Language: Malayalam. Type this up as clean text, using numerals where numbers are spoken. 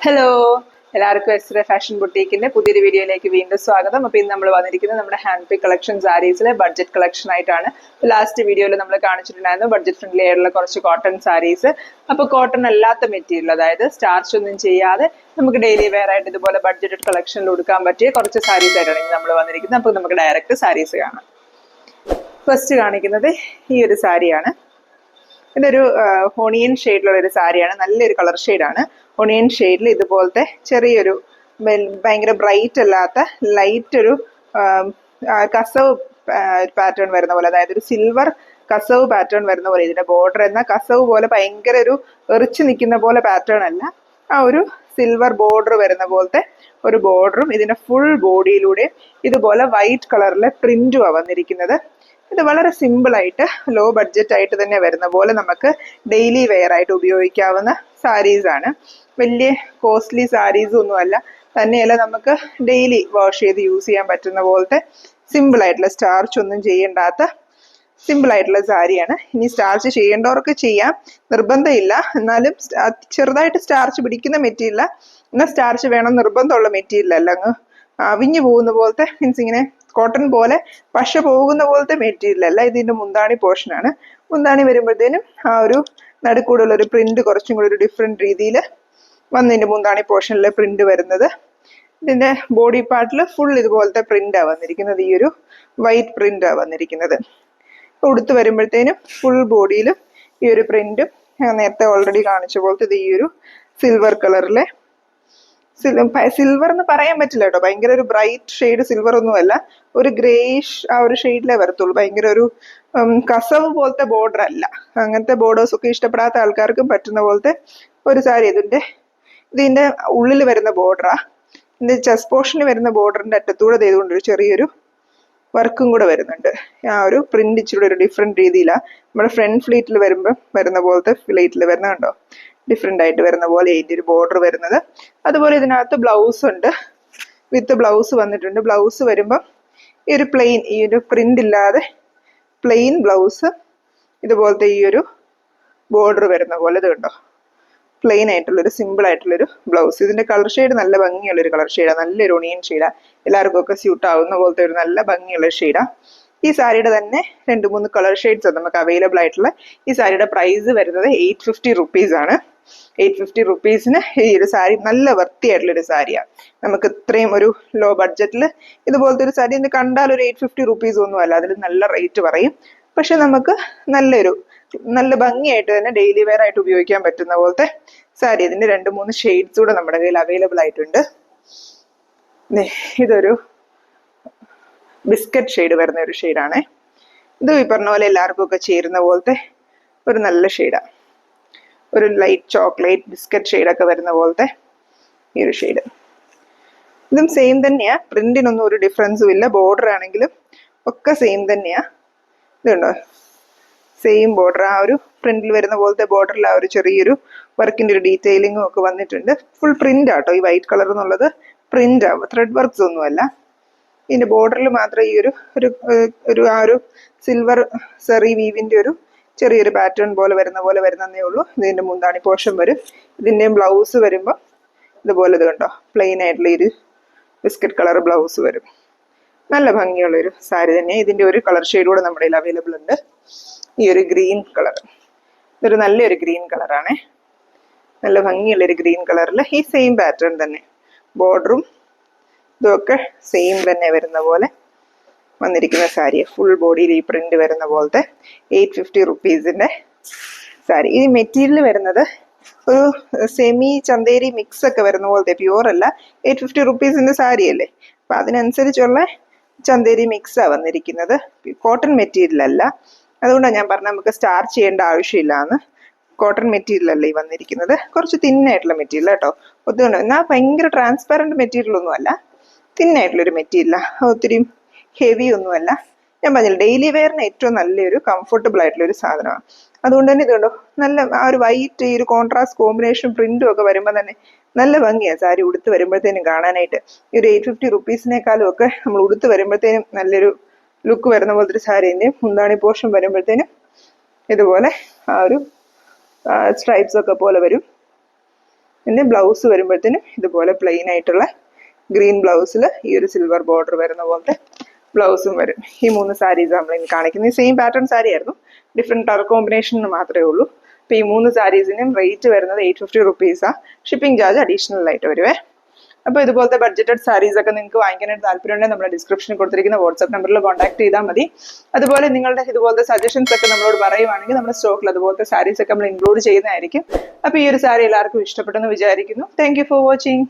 ഹലോ, എല്ലാവർക്കും എസ്റ ഫാഷൻ ബുട്ടീക്കിന്റെ പുതിയൊരു വീഡിയോയിലേക്ക് വീണ്ടും സ്വാഗതം. അപ്പോൾ ഇന്ന് നമ്മൾ വന്നിരിക്കുന്നത് നമ്മുടെ ഹാൻഡ് പിക്ക് കളക്ഷൻ സാരീസിലെ ബഡ്ജറ്റ് കളക്ഷൻ ആയിട്ടാണ്. ലാസ്റ്റ് വീഡിയോയിൽ നമ്മൾ കാണിച്ചിട്ടുണ്ടായിരുന്നു ബഡ്ജറ്റ് ഫ്രണ്ട്ലി ആയിട്ടുള്ള കുറച്ച് കോട്ടൺ സാരീസ്. അപ്പോൾ കോട്ടൺ അല്ലാത്ത മെറ്റീരിയൽ, അതായത് സ്റ്റാർച്ച് ഒന്നും ചെയ്യാതെ നമുക്ക് ഡെയിലി വെയർ ആയിട്ട് ഇതുപോലെ ബഡ്ജറ്റ് കളക്ഷനിൽ കൊടുക്കാൻ പറ്റിയ കുറച്ച് സാരീസ് ആയിട്ടാണ് ഇന്ന് നമ്മൾ വന്നിരിക്കുന്നത്. അപ്പോൾ നമുക്ക് ഡയറക്റ്റ് സാരീസ് കാണാം. ഫസ്റ്റ് കാണിക്കുന്നത് ഈ ഒരു സാരിയാണ്. ഇതൊരു ഓണിയൻ ഷെയ്ഡിലുള്ള ഒരു സാരിയാണ്. നല്ലൊരു കളർ ഷെയ്ഡാണ്. ഓണിയൻ ഷെയ്ഡിൽ ഇതുപോലത്തെ ചെറിയൊരു ഭയങ്കര ബ്രൈറ്റ് അല്ലാത്ത ലൈറ്റ് ഒരു കസവ് പാറ്റേൺ വരുന്ന പോലെ, അതായത് ഒരു സിൽവർ കസവ് പാറ്റേൺ വരുന്ന പോലെ. ഇതിന്റെ ബോർഡർ എന്ന കസവ് പോലെ ഭയങ്കര ഒരു എറിച്ചു നിൽക്കുന്ന പോലെ പാറ്റേൺ അല്ല, ആ ഒരു സിൽവർ ബോർഡർ വരുന്ന പോലത്തെ ഒരു ബോർഡറും ഇതിന്റെ ഫുൾ ബോഡിയിലൂടെ ഇതുപോലെ വൈറ്റ് കളറിലെ പ്രിന്റുമാണ് വന്നിരിക്കുന്നത്. ഇത് വളരെ സിമ്പിൾ ആയിട്ട് ലോ ബഡ്ജറ്റ് ആയിട്ട് തന്നെ വരുന്ന പോലെ നമുക്ക് ഡെയിലി വെയർ ആയിട്ട് ഉപയോഗിക്കാവുന്ന സാരീസ് ആണ്. വലിയ കോസ്റ്റ്ലി സാരീസ് ഒന്നുമല്ല, തന്നെയല്ല നമുക്ക് ഡെയിലി വാഷ് ചെയ്ത് യൂസ് ചെയ്യാൻ പറ്റുന്ന പോലത്തെ സിമ്പിൾ ആയിട്ടുള്ള സ്റ്റാർച്ച് ഒന്നും ചെയ്യേണ്ടാത്ത സിമ്പിൾ ആയിട്ടുള്ള സാരിയാണ്. ഇനി സ്റ്റാർച്ച് ചെയ്യേണ്ടവർക്ക് ചെയ്യാം, നിർബന്ധമില്ല. എന്നാലും ചെറുതായിട്ട് സ്റ്റാർച്ച് പിടിക്കുന്ന മെറ്റീരിയൽ, എന്നാൽ സ്റ്റാർച്ച് വേണം നിർബന്ധമുള്ള മെറ്റീരിയൽ അല്ല. അങ്ങ് അവിഞ്ഞു പോകുന്ന പോലത്തെ, മീൻസ് ഇങ്ങനെ കോട്ടൺ പോലെ പശ പോകുന്ന പോലത്തെ മെറ്റീരിയൽ അല്ല. ഇതിന്റെ മുന്താണി പോർഷനാണ്. മുന്താണി വരുമ്പോഴത്തേനും ആ ഒരു നടുക്കൂടുള്ള ഒരു പ്രിന്റ് കുറച്ചും കൂടി ഒരു ഡിഫറെന്റ് രീതിയിൽ വന്നതിന്റെ മുന്താണി പോർഷനിലെ പ്രിന്റ് വരുന്നത്. ഇതിന്റെ ബോഡി പാർട്ടിൽ ഫുൾ ഇതുപോലത്തെ പ്രിന്റാണ് വന്നിരിക്കുന്നത്. ഈ ഒരു വൈറ്റ് പ്രിന്റാണ് വന്നിരിക്കുന്നത്. ഉടുത്ത് വരുമ്പോഴത്തേനും ഫുൾ ബോഡിയിലും ഈ ഒരു പ്രിന്റും നേരത്തെ ഓൾറെഡി കാണിച്ച പോലത്തെ ഇത് ഈ ഒരു സിൽവർ കളറിലെ, സിൽവർ എന്ന് പറയാൻ പറ്റില്ല കേട്ടോ, ഭയങ്കര ഒരു ബ്രൈറ്റ് ഷെയ്ഡ് സിൽവർ ഒന്നുമല്ല, ഒരു ഗ്രേയിഷ് ആ ഒരു ഷെയ്ഡിലേ വരത്തുള്ളൂ. ഭയങ്കര ഒരു കസവ് പോലത്തെ ബോർഡർ അല്ല. അങ്ങനത്തെ ബോർഡേഴ്സ് ഒക്കെ ഇഷ്ടപ്പെടാത്ത ആൾക്കാർക്കും പറ്റുന്ന പോലത്തെ ഒരു സാരി. ഇതിന്റെ ഉള്ളിൽ വരുന്ന ബോർഡറാ. ഇതിന്റെ ചെസ്റ്റ് പോർഷന് വരുന്ന ബോർഡറിന്റെ അറ്റത്തൂടെ ചെയ്തുകൊണ്ട് ഒരു ചെറിയൊരു വർക്കും കൂടെ വരുന്നുണ്ട്. ആ ഒരു പ്രിന്റ് ഇച്ചിരി ഒരു ഡിഫറെന്റ് രീതിയിലാണ്. നമ്മുടെ ഫ്രണ്ട് ഫ്ലീറ്റിൽ വരുന്ന പോലത്തെ ഫ്ലീറ്റിൽ വരുന്ന കണ്ടോ, ഡിഫറെന്റ് ആയിട്ട് വരുന്ന പോലെ ഇതിന്റെ ഒരു ബോർഡർ വരുന്നത്. അതുപോലെ ഇതിനകത്ത് ബ്ലൗസ് ഉണ്ട്, വിത്ത് ബ്ലൗസ് വന്നിട്ടുണ്ട്. ബ്ലൗസ് വരുമ്പം ഈ ഒരു പ്ലെയിൻ, ഈ ഒരു പ്രിന്റ് ഇല്ലാതെ പ്ലെയിൻ ബ്ലൗസ്, ഇതുപോലത്തെ ഈ ഒരു ബോർഡർ വരുന്ന പോലെ. ഇത് കണ്ടോ, പ്ലെയിൻ ആയിട്ടുള്ളൊരു സിമ്പിൾ ആയിട്ടുള്ളൊരു ബ്ലൗസ്. ഇതിന്റെ കളർ ഷെയ്ഡ് നല്ല ഭംഗിയുള്ളൊരു കളർ ഷെയ്ഡാണ്. നല്ലൊരു ഒണിയൻ ഷെയ്ഡാണ്. എല്ലാവർക്കും ഒക്കെ സ്യൂട്ട് ആവുന്ന പോലത്തെ ഒരു നല്ല ഭംഗിയുള്ള ഷെയ്ഡാണ്. ഈ സാരിയുടെ തന്നെ 2-3 കളർ ഷെയ്ഡ്സ് നമുക്ക് അവൈലബിൾ ആയിട്ടുള്ള. ഈ സാരിയുടെ പ്രൈസ് വരുന്നത് 850 റുപ്പീസ് ആണ്. 850 റുപ്പീസിന് ഈ ഒരു സാരി നല്ല വൃത്തിയായിട്ടുള്ളൊരു സാരിയാണ്. നമുക്ക് ഇത്രയും ഒരു ലോ ബഡ്ജറ്റിൽ ഇതുപോലത്തെ ഒരു സാരി കണ്ടാൽ ഒരു 850 റുപ്പീസ് ഒന്നും അല്ല, അതിൽ നല്ല റേറ്റ് പറയും. പക്ഷെ നമുക്ക് നല്ല ഭംഗിയായിട്ട് തന്നെ ഡെയിലി വെയർ ആയിട്ട് ഉപയോഗിക്കാൻ പറ്റുന്ന പോലത്തെ സാരി. ഇതിന്റെ 2-3 ഷെയ്ഡ്സ് കൂടെ നമ്മുടെ കയ്യിൽ അവൈലബിൾ ആയിട്ടുണ്ട്. ഇതൊരു ബിസ്ക്കറ്റ് ഷെയ്ഡ് വരുന്ന ഒരു ഷെയ്ഡാണ്. ഇത് ഈ പറഞ്ഞ പോലെ എല്ലാവർക്കും ഒക്കെ ചേരുന്ന പോലത്തെ ഒരു നല്ല ഷെയ്ഡാണ്. ഒരു ലൈറ്റ് ചോക്ലേറ്റ് ബിസ്ക്കറ്റ് ഷെയ്ഡൊക്കെ വരുന്ന പോലത്തെ ഈ ഒരു ഷെയ്ഡ്. ഇതും സെയിം തന്നെയാ, പ്രിന്റിനൊന്നും ഒരു ഡിഫറൻസും ഇല്ല. ബോർഡർ ആണെങ്കിലും ഒക്കെ സെയിം തന്നെയാ. ഇതുണ്ടോ, സെയിം ബോർഡർ, ആ ഒരു പ്രിന്റിൽ വരുന്ന പോലത്തെ ബോർഡറിൽ ആ ഒരു ചെറിയൊരു വർക്കിന്റെ ഒരു ഡീറ്റെയിലിങ്ങും ഒക്കെ വന്നിട്ടുണ്ട്. ഫുൾ പ്രിന്റ് ആട്ടോ ഈ വൈറ്റ് കളർ എന്നുള്ളത്. പ്രിന്റ് ആവും, ത്രെഡ് വർക്ക്സ് ഒന്നുമല്ല. ഇതിന്റെ ബോർഡറിൽ മാത്രം ഈ ഒരു സിൽവർ സെറി വീവിന്റെ ഒരു ചെറിയൊരു പാറ്റേൺ പോലെ വരുന്നേ ഉള്ളൂ. ഇതിന്റെ മുന്താണി പോർഷൻ വരും. ഇതിന്റെയും ബ്ലൗസ് വരുമ്പോൾ ഇതുപോലെ ഇത് കണ്ടോ, പ്ലെയിൻ ആയിട്ടുള്ള ഒരു ബിസ്ക്കറ്റ് കളർ ബ്ലൗസ് വരും. നല്ല ഭംഗിയുള്ളൊരു സാരി തന്നെ. ഇതിന്റെ ഒരു കളർ ഷെയ്ഡ് കൂടെ നമ്മുടെ കയ്യിൽ അവൈലബിൾ ഉണ്ട്. ഈ ഒരു ഗ്രീൻ കളർ, ഇതൊരു നല്ലൊരു ഗ്രീൻ കളറാണ്. നല്ല ഭംഗിയുള്ളൊരു ഗ്രീൻ കളറിൽ ഈ സെയിം പാറ്റേൺ തന്നെ, ബോർഡറും ഇതൊക്കെ സെയിം തന്നെ വരുന്ന പോലെ വന്നിരിക്കുന്ന സാരി. ഫുൾ ബോഡിയിൽ ഈ പ്രിന്റ് വരുന്ന പോലത്തെ 850 റുപ്പീസിന്റെ സാരി. ഈ മെറ്റീരിയൽ വരുന്നത് ഒരു സെമി ചന്തേരി മിക്സ് ഒക്കെ വരുന്ന പോലത്തെ, പ്യൂർ അല്ല. 850 റുപ്പീസിന്റെ സാരി അല്ലേ, അപ്പൊ അതിനനുസരിച്ചുള്ള ചന്തേരി മിക്സാണ് വന്നിരിക്കുന്നത്. കോട്ടൺ മെറ്റീരിയൽ അല്ല. അതുകൊണ്ടാണ് ഞാൻ പറഞ്ഞത് നമുക്ക് സ്റ്റാർച്ച് ചെയ്യേണ്ട ആവശ്യമില്ലാന്ന്. കോട്ടൺ മെറ്റീരിയൽ അല്ല ഈ വന്നിരിക്കുന്നത്. കുറച്ച് തിന്നായിട്ടുള്ള മെറ്റീരിയൽ കേട്ടോ. ഒത്തുകൊണ്ട് എന്നാൽ ഭയങ്കര ട്രാൻസ്പാരന്റ് മെറ്റീരിയൽ ഒന്നും അല്ല, തിന്നായിട്ടുള്ളൊരു മെറ്റീരിയലാണ്. ഒത്തിരി ഹെവി ഒന്നുമല്ല. ഞാൻ പറഞ്ഞില്ല, ഡെയിലി വെയറിന് ഏറ്റവും നല്ലൊരു കംഫർട്ടബിൾ ആയിട്ടുള്ള ഒരു സാധനമാണ്. അതുകൊണ്ട് തന്നെ ഇതുകൊണ്ടോ നല്ല ആ ഒരു വൈറ്റ്, ഈ ഒരു കോൺട്രാസ്റ്റ് കോമ്പിനേഷൻ പ്രിന്റും ഒക്കെ വരുമ്പോൾ തന്നെ നല്ല ഭംഗിയാണ് സാരി ഉടുത്ത് വരുമ്പോഴത്തേനും കാണാനായിട്ട്. ഈ ഒരു 850 റുപ്പീസിനേക്കാളും ഒക്കെ നമ്മൾ ഉടുത്ത് വരുമ്പോഴത്തേനും നല്ലൊരു ലുക്ക് വരുന്ന പോലത്തെ ഒരു സാരീൻ്റെ മുന്താണി പോർഷൻ വരുമ്പോഴത്തേനും ഇതുപോലെ ആ ഒരു സ്ട്രൈപ്സ് ഒക്കെ പോലെ വരും. പിന്നെ ബ്ലൗസ് വരുമ്പോഴത്തേനും ഇതുപോലെ പ്ലെയിൻ ആയിട്ടുള്ള ഗ്രീൻ ബ്ലൗസിൽ ഈ ഒരു സിൽവർ ബോർഡർ വരുന്ന പോലത്തെ ബ്ലൗസും വരും. ഈ 3 സാരീസ് നമ്മൾ ഇനി കാണിക്കുന്നത് സെയിം പാറ്റേൺ സാരി ആയിരുന്നു, ഡിഫറെൻറ്റ് കളർ കോമ്പിനേഷൻ മാത്രമേ ഉള്ളൂ. അപ്പോൾ ഈ 3 സാരീസിനും റേറ്റ് വരുന്നത് 850 റുപ്പീസാണ്. ഷിപ്പിംഗ് ചാർജ് അഡീഷണൽ ആയിട്ട് വരുവേ. അപ്പോൾ ഇതുപോലത്തെ ബഡ്ജറ്റഡ് സാരീസ് ഒക്കെ നിങ്ങൾക്ക് വാങ്ങിക്കാനായിട്ട് താല്പര്യമുണ്ടെങ്കിൽ നമ്മുടെ ഡിസ്ക്രിപ്ഷനിൽ കൊടുത്തിരിക്കുന്ന വാട്സ്ആപ്പ് നമ്പറിൽ കോൺടാക്ട് ചെയ്താൽ മതി. അതുപോലെ നിങ്ങളുടെ ഇതുപോലത്തെ സജഷൻസ് ഒക്കെ നമ്മളോട് പറയുവാണെങ്കിൽ നമ്മുടെ സ്റ്റോക്കിൽ അതുപോലത്തെ സാരീസ് ഒക്കെ നമ്മൾ ഇൻക്ലൂഡ് ചെയ്യുന്നതായിരിക്കും. അപ്പോൾ ഈ ഒരു സാരി എല്ലാവർക്കും ഇഷ്ടപ്പെട്ടെന്ന് വിചാരിക്കുന്നു. Thank you for watching.